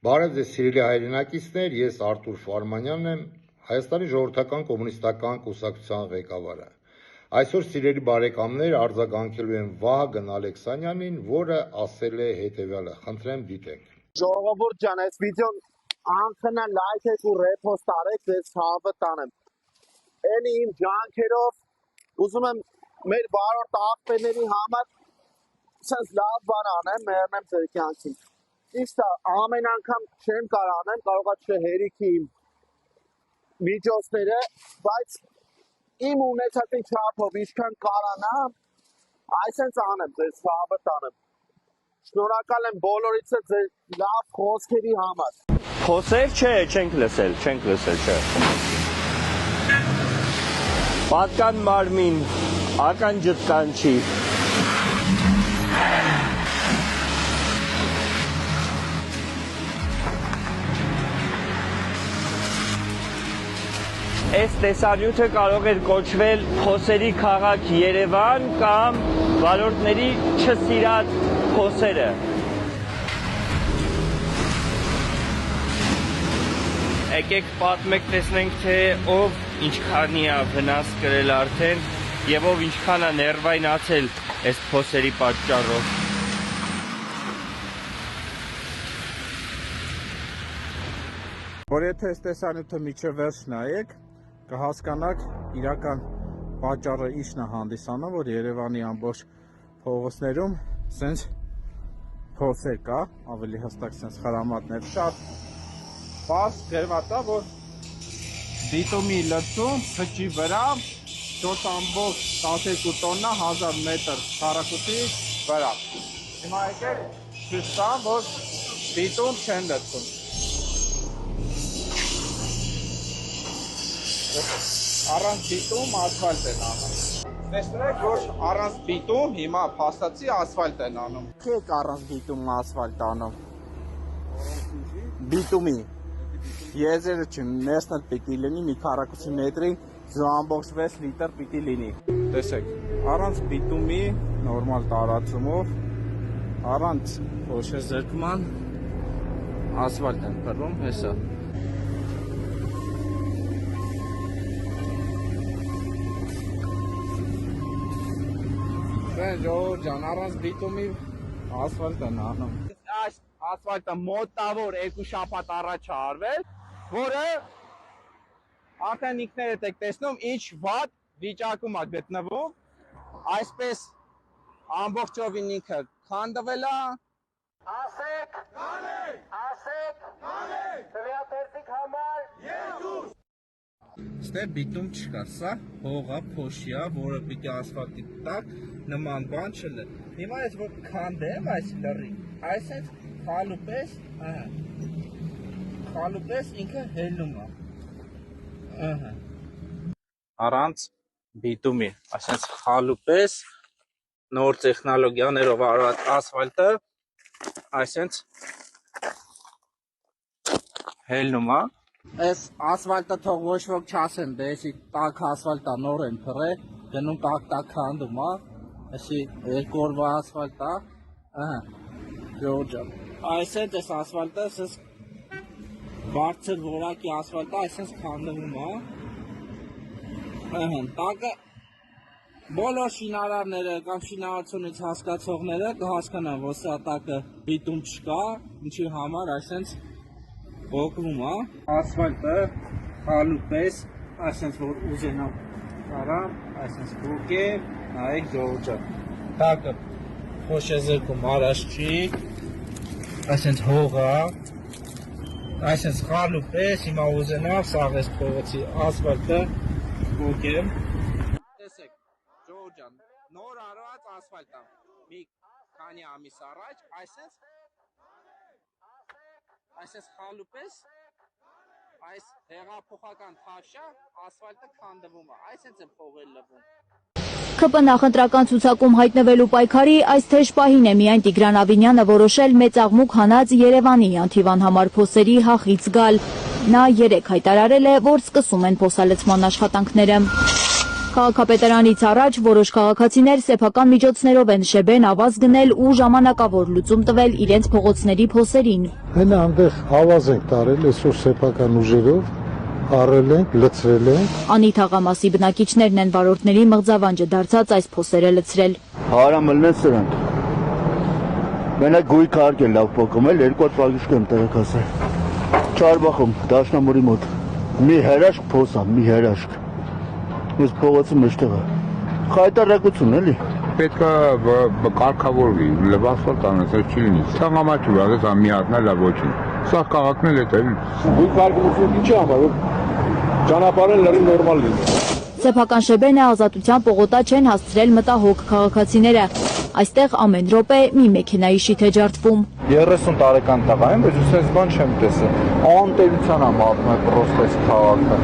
Բարև ձեզ սիրելի հայրենակիցներ, ես Արտուր Ֆարմանյանն եմ, Հայաստանի ժողովրդական կոմունիստական կուսակցության ղեկավարը։ Այսօր սիրելի բարեկամներ արձագանքելու եմ Վահագն Ալեքսանյանին, որը ասել է հետևյալը, խնդրեմ դիտեք։ Ժողովուրդ ջան, այս վիդեոն անխնա լայք եք ու ռեփոստ արեք, ձեզ ցավը տանեմ։ Էլի իմ ջանքերով ուզում եմ մեր վարորդ աղբերների համար sense լավ բան անեմ, մեռնեմ ձեր կյանքին։ Իսկ ամեն անգամ չեմ կարող անեմ, կարողա չհերիքի իմ միջոցները, բայց իմ ունեցածի չափով ինչքան կարանամ, այսպես անեմ, ձեզ ցավը տանեմ։ Շնորհակալ եմ բոլորիցը ձեր լավ խոսքերի համար։ Խոսել չէ, չենք լսել, չէ։ Պատկան մարմին, ական ջտկան չի։ Այս տեսանյութը կարող էր կոչվել «Խոսերի քաղաք Երևան» կամ «Վարորդների չսիրած խոսերը»։ Եկեք պատմեք, տեսնենք, թե ով ինչքանի է վնաս կրել արդեն եւ ով ինչքան է ներվայնացել այս խոսերի պատճառով։ Որ եթե այս տեսանյութը միջև վերջ նայեք, կհասկանաք իրական պատճառը ինչն է հանդիսանում, որ Երևանի ամբողջ փողոցներում սենց փոսեր կա, ավելի հստակ սենց խրամատներ, շատ պարզ գրված է, որ բիտումի լցում խճի վրա 4.12 տոննա 1000 մետր քառակուսի վրա։ Հիմա եկեք ցույց տամ, որ բիտում չեն լցում։ Առանց բիտում ասֆալտ են անում։ Տեսնեք, որ առանց բիտում հիմա փաստացի ասֆալտ են անում։ Եք առանց բիտում ասֆալտ անում։ Բիտումի։ Եզերը չնեսն էլ պիտի լինի մի քառակուսի մետրի 0.6 լիտր պիտի լինի։ Տեսեք, առանց բիտումի նորմալ տարածումով, առանց փոշեզրկման ասֆալտ են փռում, հեսա։ Ժողովուրդ ջան, առանց բիտումի ասֆալտ են անում։ Այս ասֆալտը մոտավոր 2 շաբաթ առաջ է արվել, որը արդեն ինքներդ եք տեսնում ինչ վատ վիճակում է գտնվում, այսպես ամբողջովին ինքը քանդվել է։ Ասեք, թվիաթերթիկ համար երկուս։ Ստե բիտում չկա, սա հողա, փոշի է, որը պիտի ասֆալտի տակ նման բան չլը։ Հիմա ես որ քանդեմ այս լրի, այսպես խալուպես ինքը հելնում է։ Առանց բիտումի, այսպես խալուպես նոր տեխնոլոգիաներով արված ասֆալտը այսպես հելնում է։ Այս ասֆալտը թող ոչ ոք չասեն, դե էսի տաք ասֆալտա նոր են փռել, գնում տակ քանդում է, էսի 2 օրվա ասֆալտ է, ժողովուրդ, այսպես այս ասֆալտը, այսպես բարձր որակի ասֆալտը, այսպես քանդվում է, տակը բոլոր շինարարները կամ շինարարությունից հասկացողները կհասկանան, որ սա տակը բիտում չկա, ինչի համար այսպես օգնում է, ասֆալտը խալուպես, այսպես որ ուզենամ կարամ, այսպես բուկ է, նայեք ժողովուրդ, տակը փոշեզրկում առաջ չի, այսպես հող է, այսպես խալուպես, հիմա ուզենամ սաղ ես փողոցի ասֆալտը բուկ է։ Տեսեք, ժողովուրդ ջան, նոր արված ասֆալտ է, մի քանի ամիս առաջ, այսպես խալուպես, այս հեղափոխական թաշա ասֆալտը քանդվում է, այսպես է փողել լվում։ ՔՊ նախընտրական ցուցակում հայտնվելու պայքարի այս թեժ պահին է միայն Տիգրան Ավինյանը որոշել մեծ աղմուկ հանած Երևանի Անթիվան համար փոսերի հախից գալ։ Նա երեկ հայտարարել է, որ սկսում են փոսալցման աշխատանքները։ Քաղաքապետարանից առաջ որոշ քաղաքացիներ սեփական միջոցներով են շեբեն ավազ գնել ու ժամանակավոր լուծում տվել իրենց փողոցների փոսերին։ Հենա այնտեղ ավազ ենք տարել այսօր սեփական ուժերով, առել ենք, լցրել ենք։ Անի թաղամասի բնակիչներն են վարորդների մղձավանջը դարձած այս փոսերը լցրել։ Հարամլն սրանք։ Մենակ գույք արկել լավ փոկում էլ 2 հատ պագիշտ եմ տեղեկացել։ Չարբախում դաշնամուրի մոտ։ Մի հրաշք փոսա, մի հրաշք։ Ես փողոցի մեջտեղ եմ։ Խայտարակություն էլի։ Պետք է կարգավորվի, լվասվալ տանես, չի լինի։ Թաղամաչուր, ասես մի հատնա լավ ոչինչ։ Սա քաղաքն էլ է տել։ Գույք արկելությունը ինչի համար, որ ճանապարհը լրիվ նորմալ լինի։ Սեփական շեբենը ազատության պողոտա չեն հասցրել մտահոգ քաղաքացիները։ Այստեղ ամեն րոպե մի մեքենայի շիթ է ջարդվում։ 30 տարեկան տղա եմ, բայց ուսես բան չեմ տեսել։ Անտերության եմ ատում է պրոստես քաղաքը։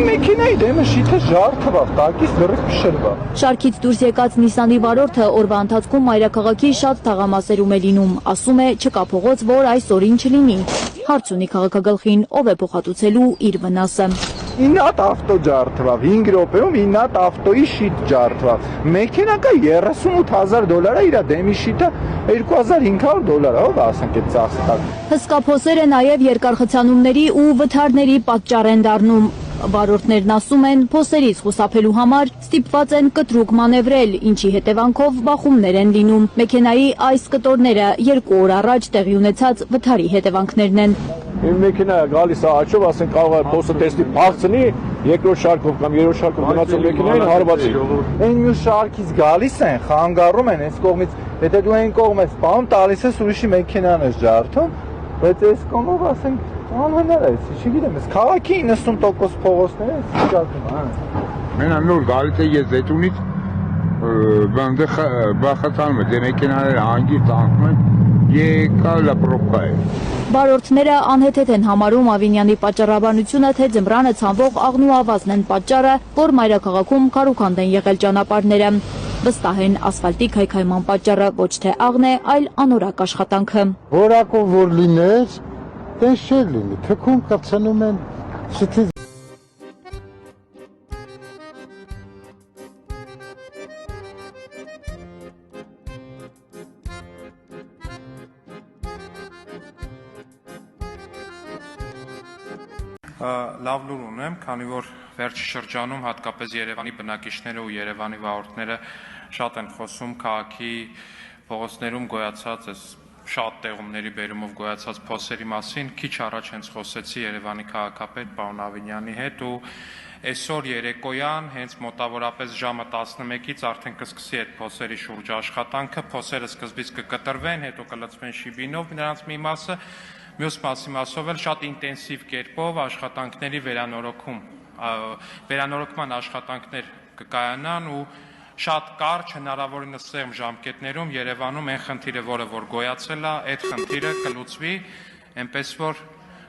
Մեքենայի դեմը շիթը ջարդվավ, տակից լրիվ փշրվա։ Շարքից դուրս եկած Նիսանի վարորդը օրվա ընթացքում մայրաքաղաքի շատ թաղամասերում է լինում, ասում է չկա փողոց, որ այս օրին չլինի։ Հարց ունի քաղաքագլխին, ով է փոխհատուցելու իր վնասը։ 9 հատ ավտո ջարդվավ, 5 րոպեում 9 հատ ավտոյի շիթ ջարդվավ։ Մեքենա կա $38,000 իր դեմի շիթը $2,500, ով ասենք այդ ծախսակ։ Հսկա փոսերը նաև երկարխցանումների ու վթարների պատճառ են դառնում։ Վարորդներն ասում են, փոսերից խուսափելու համար ստիպված են կտրուկ մանևրել, ինչի հետևանքով բախումներ են լինում։ Մեքենայի այս կտորները 2 օր առաջ տեղի ունեցած վթարի հետևանքներն են։ Իմ մեքենայը գալիս է աչով, ասենք կարող է փոսը տեսնի բարձնի, երկրորդ շարքով կամ երրորդ շարքով գնացող մեքենային հարվածի։ Այն մյուս շարքից գալիս են, խանգարում են այս կողմից, եթե դու այն կողմ ես սպանում, տալիս ես ուրիշի մեքենան ես ջարդում, բայց այս կողմով ասենք անհնար է, չգիտեմ, այս քաղաքի 90% փողոցները ջարդում են։ Մենակ նոր գալիս է ես զետունից բանդը բախացանում է, դե մեքենաները հանգիստ անցնում են, եկա լա պրոբկա է։ Վարորդները անհեթեթ են համարում Ավինյանի պատճառաբանությունը, թե ձմռանը ցանվող աղն ու ավազն են պատճառը, որ մայրաքաղաքում քարուքանդ են եղել ճանապարհները։ Վստահ են ասֆալտի քայքայման պատճառը ոչ թե աղն է, այլ անորակ աշխատանքը։ Որակով որ լիներ, տես չէր լինի, թքում կցնում են շիթից։ Լավ լուր ունեմ, քանի որ վերջի շրջանում հատկապես Երևանի բնակիչները ու Երևանի վարորդները շատ են խոսում քաղաքի փողոցներում գոյացած այս շատ տեղումների բերումով գոյացած փոսերի մասին։ Քիչ առաջ հենց խոսեցի Երևանի քաղաքապետ պարոն Ավինյանի հետ ու այսօր երեկոյան հենց մոտավորապես ժամը 11-ից արդեն կսկսի այդ փոսերի շուրջ աշխատանքը, փոսերը սկզբից կկտրվեն, հետո կլցվեն շիբինով նրանց մի մասը, մյուս մասով էլ շատ ինտենսիվ կերպով աշխատանքների վերանորոգման աշխատանքներ կկայանան ու շատ կարճ հնարավորինս սեղմ ժամկետներում Երևանում այն խնդիրը, որը որ գոյացել է, այդ խնդիրը կլուծվի, այնպես որ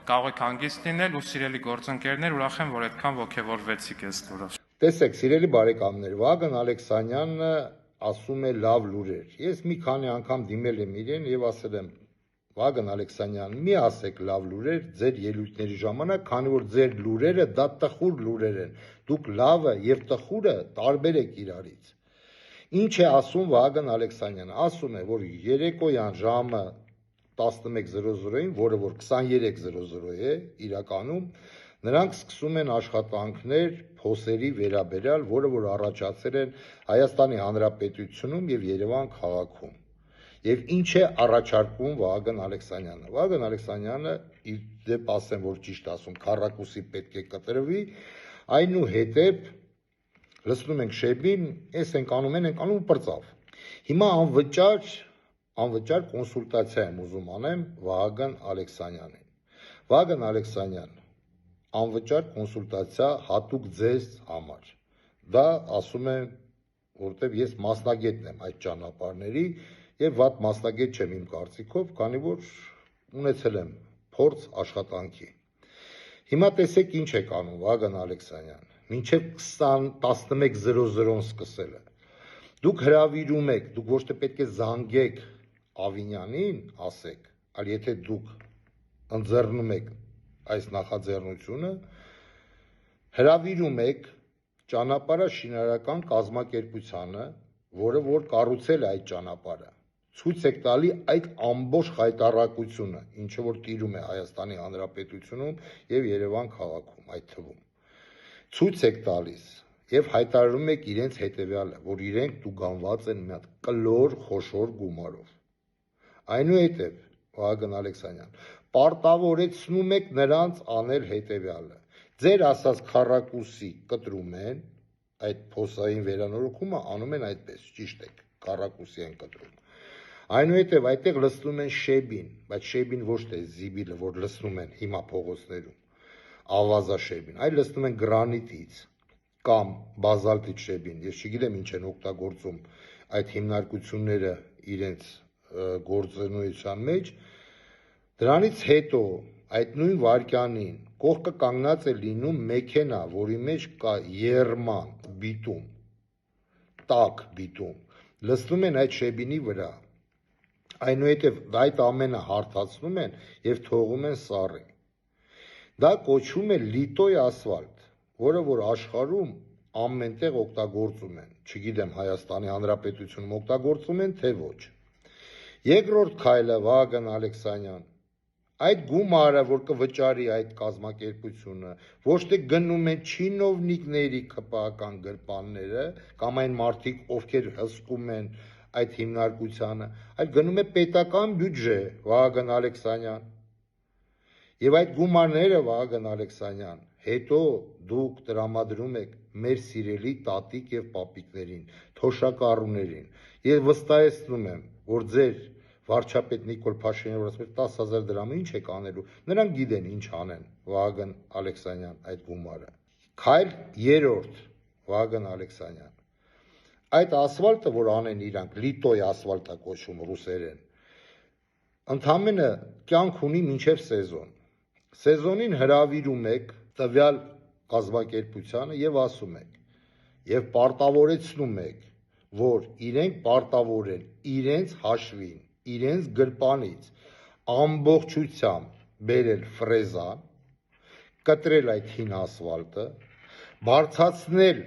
կարող եք հանգիստ լինել ու սիրելի գործընկերներ, ուրախ եմ, որ այդքան ոգևորվեցիք այս լուրով։ Տեսեք, սիրելի բարեկամներ, Վագն Ալեքսանյանը ասում է լավ լուրեր։ Ես մի քանի անգամ դիմել եմ իրեն եւ ասել եմ Վագն Ալեքսանյան, մի ասեք լավ լուրեր ձեր ելույթների ժամանակ, քանի որ ձեր լուրերը դա տխուր լուրեր են։ Դուք լավը եւ տխուրը տարբեր եք իրարից։ Ինչ է ասում Վագն Ալեքսանյանը։ Ասում է, որ երեկոյան ժամը 11:00-ին, որը որ 23:00 է իրականում, նրանք սկսում են աշխատանքներ փոսերի վերաբերյալ, որը որ առաջացել են Հայաստանի Հանրապետությունում եւ Երևան քաղաքում։ Եվ ինչ է առաջարկում Վագն Ալեքսանյանը։ Վագն Ալեքսանյանը իր դեպ ասեմ, որ ճիշտ ասում, քառակուսի պետք է կտրվի, այնուհետև լսնում ենք շեբին, այս ենք անում պրծավ։ Հիմա անվճար կոնսուլտացիա եմ ուզում անեմ Վագն Ալեքսանյանին։ Վագն Ալեքսանյան, անվճար կոնսուլտացիա հատուկ ձեզ համար։ Դա ասում եմ, որտեվ ես մասնագետն եմ այդ ճանապարհների եւ վատ մասնագետ չեմ իմ կարծիքով, քանի որ ունեցել եմ փորձ աշխատանքի։ Հիմա տեսեք ինչ եք անում Վագն Ալեքսանյան, մինչև 11:00-ն սկսել է։ Դուք հրավիրում եք, դուք ոչ թե պետք է զանգեք Ավինյանին, ասեք, այլ եթե դուք ընձեռնում եք այս նախաձեռնությունը, հրավիրում եք ճանապարհաշինարական կազմակերպությանը, որը որ կառուցել է այդ ճանապարհը, ցույց եք տալի այդ ամբողջ խայտառակությունը, ինչը որ տիրում է Հայաստանի Հանրապետությունում եւ Երևան քաղաքում այդ թվում։ Ցույց եք տալիս եւ հայտարարում եք իրենց հետեւյալը, որ իրենք տուգանված են մի հատ կլոր խոշոր գումարով։ Այնուհետև Վահագն Ալեքսանյան, պարտավորեցնում եք նրանց անել հետեւյալը։ Ձեր ասած քառակուսի կտրում են, այդ փոսային վերանորոգումը անում են այդպես, ճիշտ եք, քառակուսի են կտրում։ Այնուհետև այդտեղ լցնում են շեբին, բայց շեբին ոչ թե զիբիլը, որ լցնում են հիմա փողոցներում, ավազաշեբին, այլ լցնում են գրանիտից կամ բազալտից շեբին։ Ես չգիտեմ ինչ են օգտագործում այդ հիմնարկությունները իրենց գործունեության մեջ։ Դրանից հետո այդ նույն վարքյանին կողքը կանգնած է լինում մեքենա, որի մեջ կա երման բիտում, տաք բիտում, լցնում են այդ շեբինի վրա։ Այնուհետև այդ ամենը հարթացնում են եւ թողում են սառի։ Դա կոչվում է լիտոյ ասֆալտ, որը որ աշխարհում ամենտեղ օգտագործում են, չգիտեմ Հայաստանի Հանրապետությունում օգտագործում են թե ոչ։ Երկրորդ քայլը Վահագն Ալեքսանյան, այդ գումարը, որ կվճարի այդ կազմակերպությունը, ոչ թե գնում են չինովնիկների ԿՊԱ-ական գրպանները կամ այն մարդիկ, ովքեր հսկում են այդ հիմնարկությանը, այլ գնում է պետական բյուջե, Վահագն Ալեքսանյան։ Եվ այդ գումարները, Վահագն Ալեքսանյան, հետո դուք տրամադրում եք մեր սիրելի տատիկ եւ պապիկներին, թոշակառուներին։ Ես վստահեցնում եմ, որ ձեր վարչապետ Նիկոլ Փաշինյանը որ ասում է 10,000 դրամը ինչ եք անելու, նրանք գիտեն ինչ անեն, Վահագն Ալեքսանյան, այդ գումարը։ Քայլ երրորդ, Վահագն Ալեքսանյան, այդ ասֆալտը, որ անեն իրանք, լիտոյ ասֆալտա կոչվում ռուսերեն, ընդամենը կյանք ունի մինչև սեզոն։ Սեզոնին հրավիրում եք տվյալ կազմակերպությանը եւ ասում եք, եւ պարտավորեցնում եք, որ իրենք պարտավոր են իրենց հաշվին, իրենց գրպանից ամբողջությամբ բերել ֆրեզան, կտրել այդ հին ասֆալտը, բարձրացնել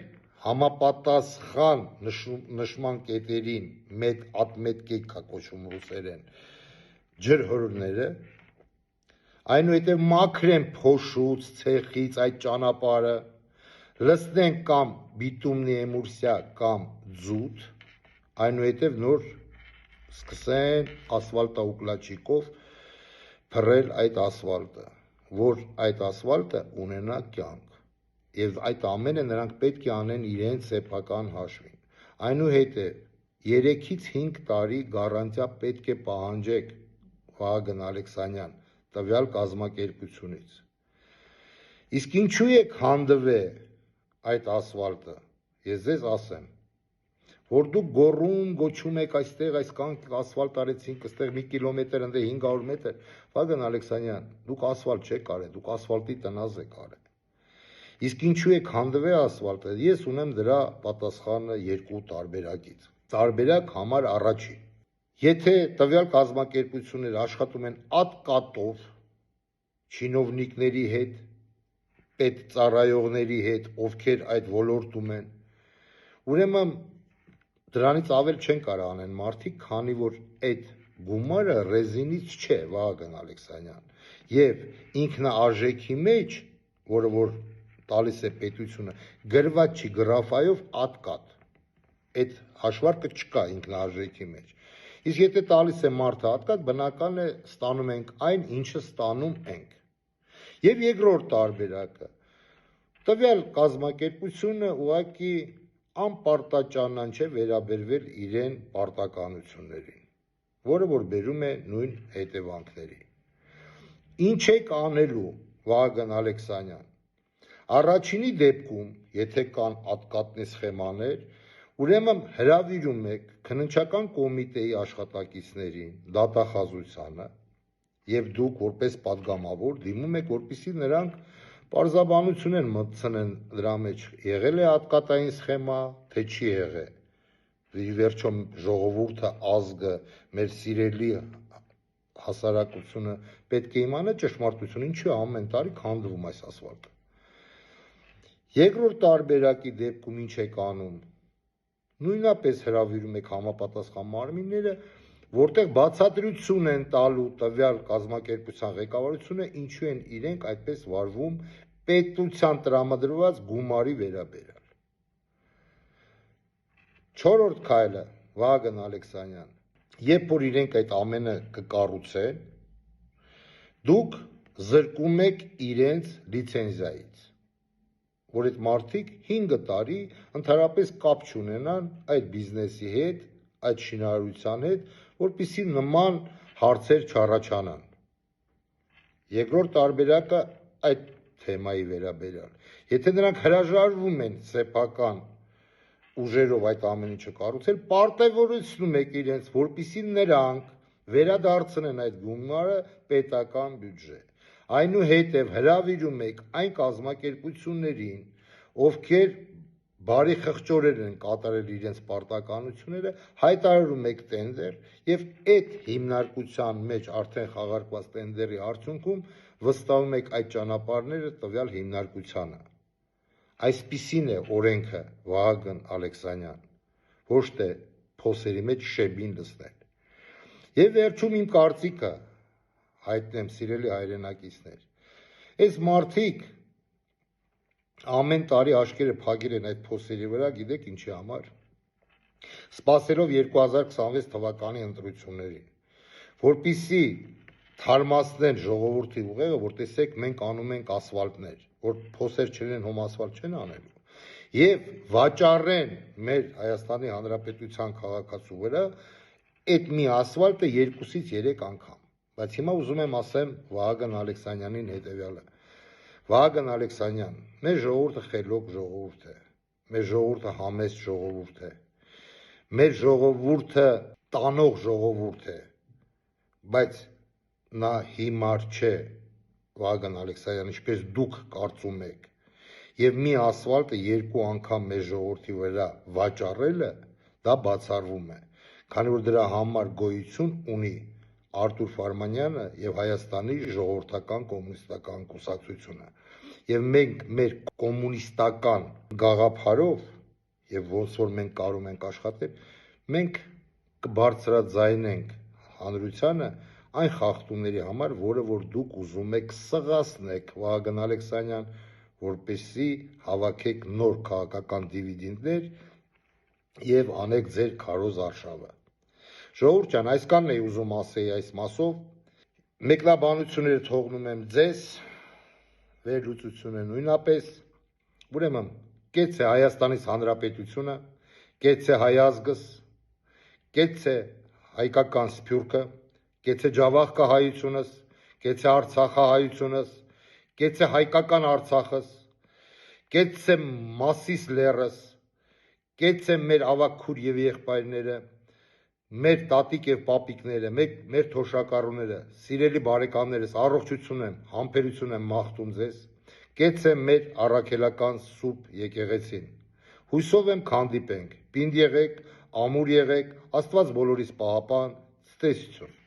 համապատասխան նշման կետերին ատմետկեքա կոչվում ռուսերեն ջրհորները, այնուհետև մաքրեն փոշուց, ցեխից այդ ճանապարհը, լցնեն կամ բիտումնի էմուլսիա կամ ձուտ, այնուհետև նոր սկսեն ասֆալտաուկլաչիկով փռել այդ ասֆալտը, որ այդ ասֆալտը ունենա կյանք։ Եվ այդ ամենը նրանք պետք է անեն իրենց սեփական հաշվին։ Այնուհետև 3-ից 5 տարի գարանտիա պետք է պահանջեք, Վահագն Ալեքսանյան, տվյալ կազմակերպությունից։ Իսկ ինչու եք հանդվել այդ ասֆալտը, ես ձեզ ասեմ, որ դուք գոռում գոչում եք այստեղ այսքան ասֆալտ արեցինք, այստեղ 1 կիլոմետր, ընդ 500 մետր, Վահագն Ալեքսանյան, դուք ասֆալտ չեք արել, դուք ասֆալտի տնազ եք արել։ Իսկ ինչու եք հանդվել ասֆալտը, ես ունեմ դրա պատասխանը 2 տարբերակից։ Տարբերակ համար առաջին, եթե տվյալ կազմակերպությունները աշխատում են ատկատով, չինովնիկների հետ, պետծառայողների հետ, ովքեր այդ ոլորտում են, ուրեմն դրանից ավել չեն կարող անեն մարդիկ, քանի որ այդ գումարը ռեզինից չէ, Վահագն Ալեքսանյան, եւ ինքնաարժեքի մեջ, որը որ տալիս է պետությունը, գրված չի գրաֆայով ատկատ, այդ հաշվարկը չկա ինքնաարժեքի մեջ։ Իսկ եթե տալիս է մարդը ատկատ, բնական է ստանում ենք այն, ինչը ստանում ենք։ Եվ երկրորդ տարբերակը, տվյալ կազմակերպությունը ուղղակի անպարտաճանան չէ վերաբերվել իրեն պարտականություններին, որը որ բերում է նույն հետևանքների։ Ինչ եք անելու, Վահագն Ալեքսանյան, առաջինի դեպքում, եթե կան ատկատնի սխեմաներ, ուրեմն հրավիրում եք քննչական կոմիտեի աշխատակիցներին, դատախազությանը, եւ դուք որպես падգամավոր դիմում եք, որպեսզի նրանք պարզաբանություն են մտցնեն դրա մեջ, եղել է ատկատային սխեմա, թե չի եղել։ Վերջում ժողովուրդը, ազգը, մեր սիրելի հասարակությունը պետք է իմանա ճշմարտությունը, ինչու ամեն տարի քանդվում այս ասֆալտը։ Երկրորդ տարբերակի դեպքում ինչ եք անում։ Նույնապես հրավիրում եք համապատասխան մարմինները, որտեղ բացատրություն են տալու տվյալ կազմակերպության ղեկավարությունը, ինչու են իրենք այդպես վարվում պետության տրամադրված գումարի վերաբերյալ։ Չորրորդ քայլը, Վահագն Ալեքսանյան, երբ որ իրենք այդ ամենը կկառուցեն, դուք զրկում եք իրենց լիցենզիայից, որ այդ մարդիկ 5 տարի ընդհանրապես կապ չունենան այդ բիզնեսի հետ, այդ շինարարության հետ, որպեսզի նման հարցեր չառաջանան։ Երկրորդ տարբերակը այդ թեմայի վերաբերյալ։ Եթե նրանք հրաժարվում են սեփական ուժերով այդ ամեն ինչը կառուցել, պարտավորեցնում եք իրենց, որպեսզի նրանք վերադարձնեն այդ գումարը պետական բյուջե։ Այնուհետև հրավիրում եք այն կազմակերպություններին, ովքեր բարի խղճորեն են կատարել իրենց պարտականությունները, հայտարարում եք տենդեր եւ այդ հիմնարկության մեջ արդեն խաղարկված տենդերի արդյունքում վստահում եք այդ ճանապարհները տվյալ հիմնարկությանը։ Այսպիսին է օրենքը, Վահագն Ալեքսանյան, ոչ թե փոսերի մեջ շեբին լցնել։ Եվ վերջում իմ կարծիքը հայտնեմ, սիրելի հայրենակիցներ, այս մարդիկ ամեն տարի աշկերը փակել են այդ փոսերի վրա, գիտեք ինչի համար, սպասելով 2026 թվականի ընտրություններին, որպեսզի թարմացնեն ժողովրդի ուղեղը, որ տեսեք մենք անում ենք ասֆալտներ, որ փոսեր չլինեն, հում ասֆալտ չեն անելու, եւ վաճառեն մեր Հայաստանի Հանրապետության քաղաքացու վրա այդ մի ասֆալտը 2-ից 3 անգամ։ Բայց հիմա ուզում եմ ասեմ Վահագն Ալեքսանյանին հետևյալը. Վահագն Ալեքսանյան, մեր ժողովուրդը խելոք ժողովուրդ է, մեր ժողովուրդը համեստ ժողովուրդ է, մեր ժողովուրդը տանող ժողովուրդ է, բայց նա հիմար չէ, Վահագն Ալեքսանյան, ինչպես դուք կարծում եք, եւ մի ասֆալտը 2 անգամ մեր ժողովրդի վրա վաճառելը, դա բացառվում է, քանի որ դրա համար գոյություն ունի Արտուր Ֆարմանյանը եւ Հայաստանի ժողովրդական կոմունիստական կուսակցությունը։ Եվ մենք մեր կոմունիստական գաղափարով եւ ոնց որ մենք կարող ենք աշխատել, մենք կբարձրաձայնենք հանրությանը այն խախտումների համար, որը որ դուք ուզում եք սղացնեք, Վահագն Ալեքսանյան, որպեսզի հավաքեք նոր քաղաքական դիվիդենդներ եւ անեք ձեր քարոզ արշավը։ Ժողովուրդ ջան, այսքանն էի ուզում ասեի այս մասով, մեկնաբանությունները թողնում եմ ձեզ, վերլուծությունը նույնապես, ուրեմն, կեցցե Հայաստանից Հանրապետությունը, կեցցե հայ ազգս, կեցցե հայկական սփյուռքը, կեցցե ջավախկա հայությունս, կեցցե Արցախա հայությունս, կեցցե հայկական Արցախս, կեցցե Մասիս լեռս, կեցցե մեր ավագ քուր եւ եղբայրները, մեր տատիկ եւ պապիկները, մեր թոշակառուները, սիրելի բարեկամներս, առողջություն եմ, համբերություն եմ մաղթում ձեզ, կեցցե մեր առաքելական սուրբ եկեղեցին։ Հույսով եմ քանդիպենք, պինդ եղեք, ամուր եղեք, Աստված բոլորիս պահապան, ցտեսություն։